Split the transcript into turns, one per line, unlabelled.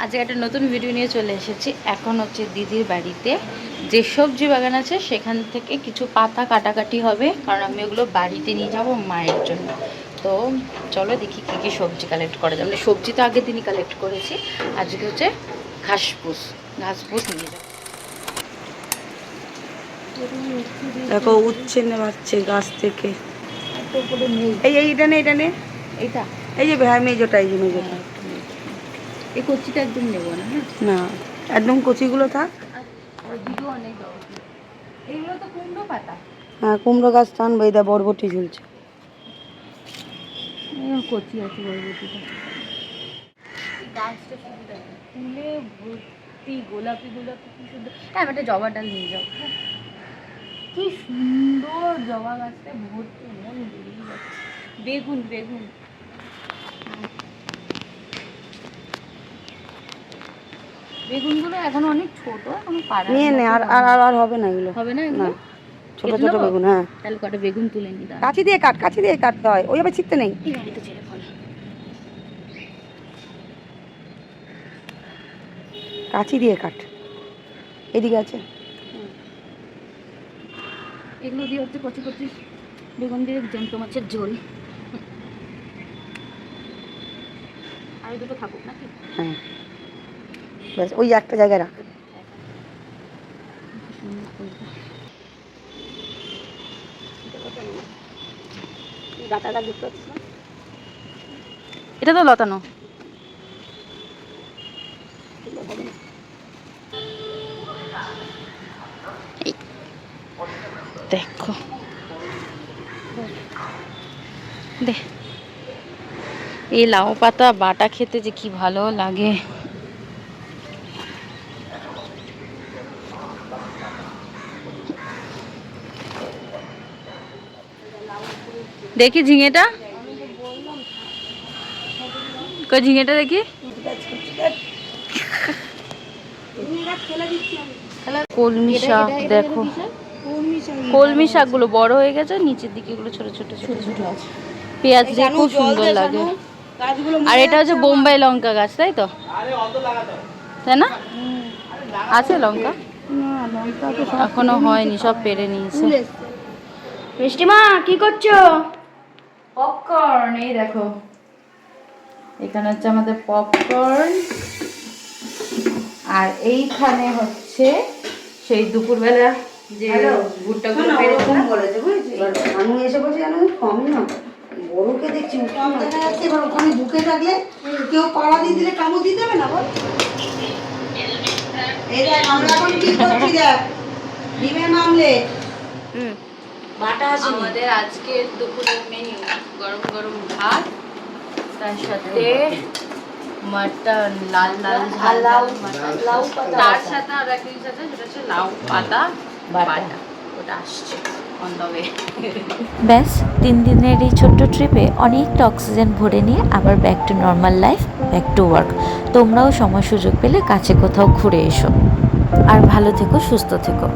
আজকে একটা নতুন ভিডিও নিয়ে চলে এসেছি। এখন হচ্ছে দিদির বাড়িতে যে সবজি বাগান আছে সেখান থেকে কিছু পাতা কাটাকাটি হবে, কারণ আমি ওগুলো বাড়িতে নিয়ে যাব মায়ের জন্য। তো চলো দেখি কী কী সবজি কালেক্ট করা যায়। মানে সবজি তো আগের দিনই কালেক্ট করেছি, আজকে হচ্ছে ঘাসপুস নিয়ে যাবো।
দেখো উচ্ছে নেওয়াচ্ছে গাছ থেকে। এইটা নে এটা নে,
এইটা
এই যে হ্যাঁ মেজোটা, এই যে মেজোটা।
এই কচিটা একদম নেবো না। হ্যাঁ
না একদম কচিগুলো থাক।
আর ভিডিও অনেক দরকার। এইগুলো তো কুমড়ো পাতা।
হ্যাঁ কুমড়ো গাছ টানবো, এই দা বরবটি ঝুলছে।
কচি আছে বরবটিটা। গাছটা সুন্দর, ফুলে ভর্তি, গোলাপি গোলাপি, কি সুন্দর। হ্যাঁ একটা জবা ডাল নিয়ে যাও। কি সুন্দর জবা গাছটা ভর্তি, মন বেরিয়ে যাচ্ছে। বেগুন বেগুন বেগুনগুলো এখনো অনেক ছোট, এখনো পাড়া
নিয়ে নে, আর আর আর আর হবে না এগুলো,
হবে না
না
এগুলো।
ছোট ছোট বেগুন। হ্যাঁ
তাহলে কটা বেগুন তুলে নি।
কাঁচি দিয়ে কাট, কাঁচি দিয়ে কাটতে হয়, ওইভাবে ছিঁড়তে নেই।
তো ছেড়ে ফল
কাঁচি দিয়ে কাট, এদিকে আছে।
এগুলো দিয়ে হচ্ছে কচি কচি বেগুন দিয়ে জ্যান্ত মাছের ঝোল। আর দুটো থাকুক নাকি?
হ্যাঁ ব্যাস, ওই একটা জায়গায় রাখ।
এটা তো লতানো। দেখো দে, এই লাউ পাতা বাটা খেতে যে কি ভালো লাগে। দেখি ঝিঙেটা, কই ঝিঙেটা দেখি। কলমি শাক দেখো, কলমি শাকগুলো বড় হয়ে গেছে, নিচের দিকে এগুলো ছোট ছোট ছোট ছোট আছে। পেঁয়াজ দিয়ে খুব সুন্দর লাগে। আর এটা হচ্ছে বোম্বাই লঙ্কা গাছ, তাই তো? তাই না? আছে লঙ্কা? এখনো হয়নি, সব পেরে নিয়েছে। মিষ্টিমা কি করছো? পপকর্ন, এই দেখো এখানে হচ্ছে আমাদের পপকর্ন, আর এইখানে হচ্ছে সেই দুপুরবেলা যে ভুট্টাগুলো পেরেছিলাম।
আমি এসে বলছি জানো কমই না, বড়কে দেখছি দেখা যাচ্ছে। এবার ওখানে ঢুকে থাকলে কেউ পাড়া দিয়ে দিলে কামড় দিতে হবে না বল। এই দেখ আমরা এখন কি করছি, দেখ ডিমের মামলেট বাটা আছে
আমাদের আজকের দুপুরের মেনু। গরম গরম ভাত, তার সাথে মাটন, লাল লাল ঝাল লাল মাটন, তার সাথে আর একটা জিনিস আছে যেটা হচ্ছে লাউ পাতা বাটা, ওটা আসছে অন দ্য ওয়ে।
ব্যাস 3 দিনের এই ছোট্ট ট্রিপে অনেকটা অক্সিজেন ভরে নিয়ে আবার back to normal life, back to work. তোমরাও সময় সুযোগ পেলে কাছে কোথাও ঘুরে এসো, আর ভালো থেকো, সুস্থ থেকো।